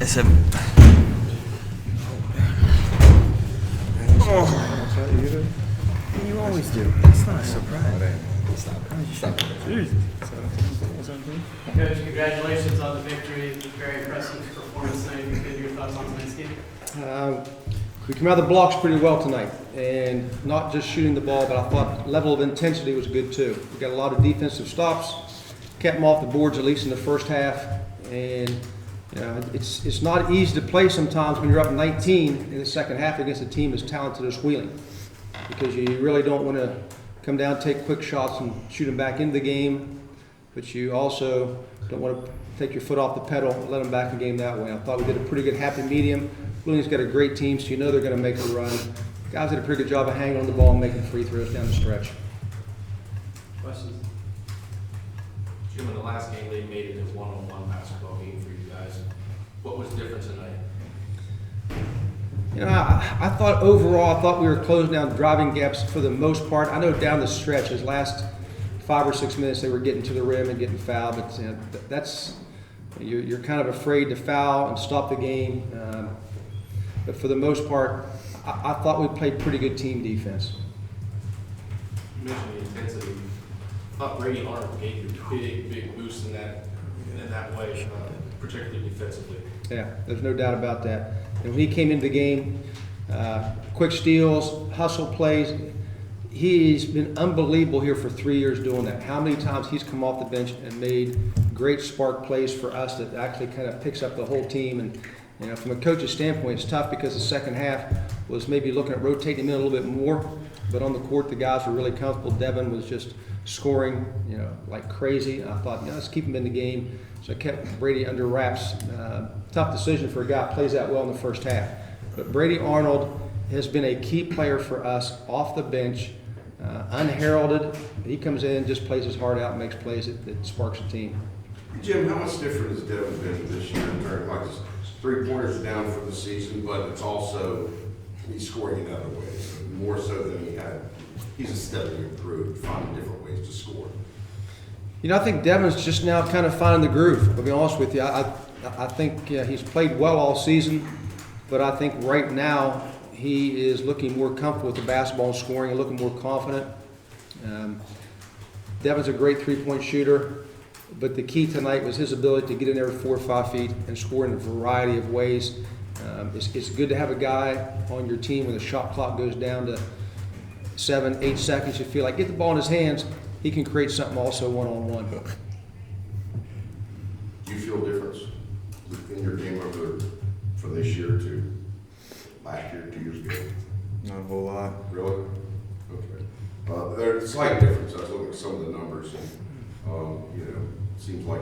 It's a. Oh. You always do. It's not a surprise. Stop. Coach, congratulations on the victory. Very impressive performance tonight. What are your thoughts on tonight's game? We came out of the blocks pretty well tonight, and not just shooting the ball, but I thought level of intensity was good too. We got a lot of defensive stops, kept them off the boards at least in the first half, and you know, it's not easy to play sometimes when you're up 19 in the second half against a team as talented as Wheeling, because you really don't want to come down, take quick shots and shoot them back into the game, but you also don't want to take your foot off the pedal and let them back in the game that way. I thought we did a pretty good happy medium. Wheeling's got a great team, so you know they're going to make a run. Guys did a pretty good job of hanging on the ball and making free throws down the stretch. Questions? Jim, in the last game, they made it a one-on-one basketball game for you guys. What was different tonight? You know, I thought overall, we were closing down driving gaps for the most part. I know down the stretch, his last 5 or 6 minutes, they were getting to the rim and getting fouled, but you know, that's you're kind of afraid to foul and stop the game. But for the most part, I thought we played pretty good team defense. You mentioned the intensity. I thought Brady Arnold gave you a big boost in that way, particularly defensively. Yeah, there's no doubt about that. And when he came into the game, quick steals, hustle plays, he's been unbelievable here for 3 years doing that. How many times he's come off the bench and made great spark plays for us that actually kind of picks up the whole team. And you know, from a coach's standpoint, it's tough because the second half was maybe looking at rotating him in a little bit more, but on the court the guys were really comfortable. Devin was just scoring, you know, like crazy. I thought, let's keep him in the game. So I kept Brady under wraps. Tough decision for a guy that plays that well in the first half. But Brady Arnold has been a key player for us off the bench, unheralded. He comes in, just plays his heart out, and makes plays that sparks the team. Jim, how much different has Devin been this year in terms of, like, 3-pointers down for the season, but it's also he's scoring in other ways, more so than he had. He's a steadily improved, finding different ways to score. You know, I think Devin's just now kind of finding the groove, to be honest with you. I think he's played well all season, but I think right now he is looking more comfortable with the basketball and scoring and looking more confident. Devin's a great three-point shooter, but the key tonight was his ability to get in there with 4 or 5 feet and score in a variety of ways. It's good to have a guy on your team when the shot clock goes down to 7, 8 seconds. You feel like get the ball in his hands, he can create something also one-on-one. Do you feel a difference in your game from this year to last year, 2 years ago? Not a whole lot. Really? Okay. There's a slight difference. I was looking at some of the numbers, and you know, it seems like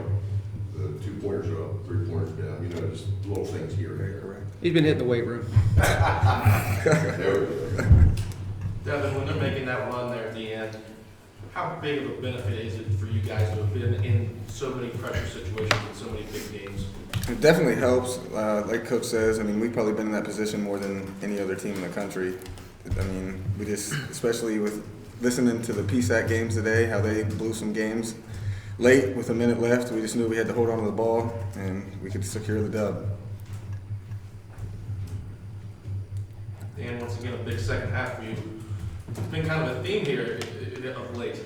the 2-pointers are up, 3-pointers down. You know, just little things here and there. Correct. He's been hitting the weight room. There we go. Devin, when they're making that run there at the end, how big of a benefit is it for you guys to have been in so many pressure situations and so many big games? It definitely helps. Like Coach says, I mean, we've probably been in that position more than any other team in the country. I mean, we just, especially with listening to the PSAC games today, how they blew some games late with a minute left, we just knew we had to hold on to the ball and we could secure the dub. Dan, once again, a big second half for you. It's been kind of a theme here of late.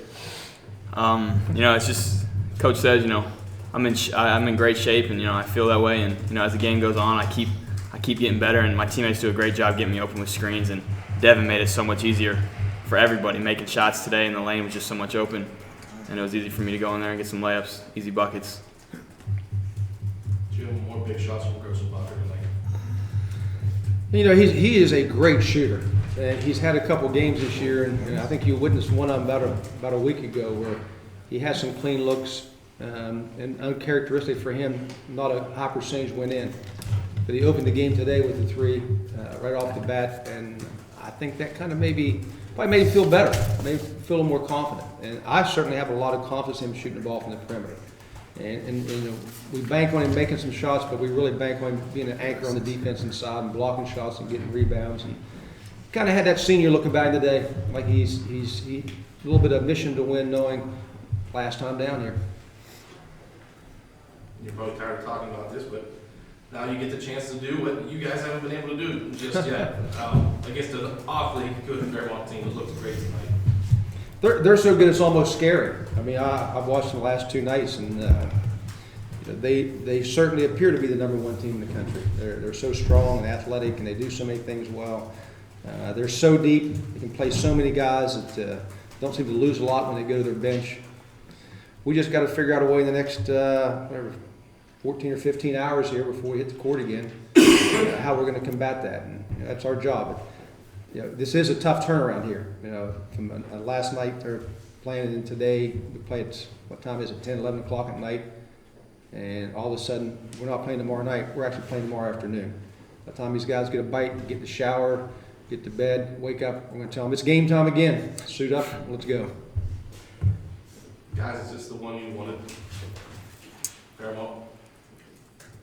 You know, it's just Coach says, you know, I'm in great shape, and you know I feel that way. And you know, as the game goes on, I keep getting better, and my teammates do a great job getting me open with screens. And Devin made it so much easier for everybody. Making shots today in the lane was just so much open, and it was easy for me to go in there and get some layups, easy buckets. Jim, more big shots from Gross and Bucker tonight. You know, he is a great shooter, and he's had a couple games this year, and I think you witnessed one of them about a week ago where he had some clean looks, and uncharacteristic for him, not a high percentage went in. But he opened the game today with the 3 right off the bat, and I think that kind of probably made him feel better, made him feel a little more confident. And I certainly have a lot of confidence in him shooting the ball from the perimeter. And you know, we bank on him making some shots, but we really bank on him being an anchor on the defensive side and blocking shots and getting rebounds. And kind of had that senior look about him today, like he's a little bit of mission to win, knowing last time down here. You're probably tired of talking about this, but Now you get the chance to do what you guys haven't been able to do just yet against an awfully good Fairmont team that looks great tonight. They're so good it's almost scary. I mean, I've watched them the last 2 nights, and you know, they certainly appear to be the #1 team in the country. They're so strong and athletic, and they do so many things well. They're so deep. They can play so many guys that don't seem to lose a lot when they go to their bench. We just got to figure out a way in the next whatever 14 or 15 hours here before we hit the court again, how we're going to combat that, and you know, that's our job. You know, this is a tough turnaround here. You know, from last night they're playing, and today we play at, what time is it? 10, 11 o'clock at night, and all of a sudden we're not playing tomorrow night. We're actually playing tomorrow afternoon. By the time these guys get a bite, get in the shower, get to bed, wake up, we're going to tell them it's game time again. Suit up, let's go. Guys, is this the one you wanted? Fairmont?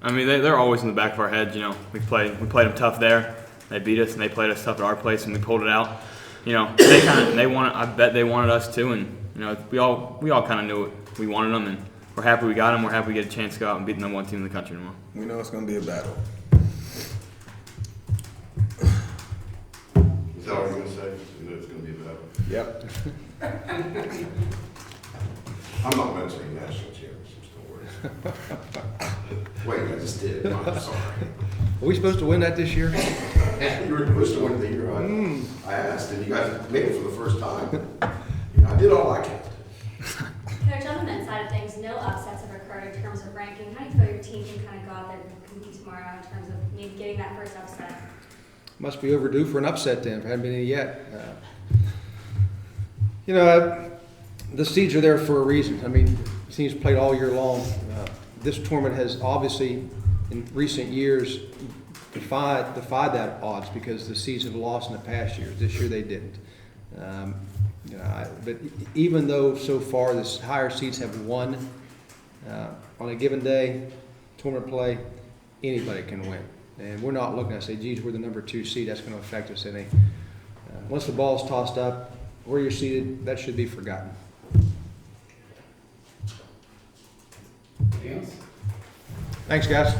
I mean, they're always in the back of our heads. You know, we played them tough there. They beat us, and they played us tough at our place, and we pulled it out. You know, they wanted. I bet they wanted us too, and you know, we all kind of knew it. We wanted them, and we're happy we got them. We're happy we get a chance to go out and beat the #1 team in the country tomorrow. We know it's going to be a battle. Is that what you're gonna say? You know it's gonna be a battle. Yep. I'm not mentioning national championships, don't worry. Wait, I just did. I'm sorry. Are we supposed to win that this year? You were supposed to win the year I asked, and you guys made it for the first time. You know, I did all I can. Coach, on the men's side of things, no upsets have occurred in terms of ranking. How do you feel your team can kind of go out there and compete tomorrow in terms of maybe getting that first upset? Must be overdue for an upset then. There haven't been any yet. You know, the seeds are there for a reason. I mean, teams played all year long. This tournament has obviously, in recent years, defied that odds because the seeds have lost in the past years. This year they didn't. You know, but even though so far the higher seeds have won on a given day, tournament play, anybody can win. And we're not looking at say, geez, we're the #2 seed. That's going to affect us any. Once the ball's tossed up, where you're seated, that should be forgotten. Anything else? Thanks, guys.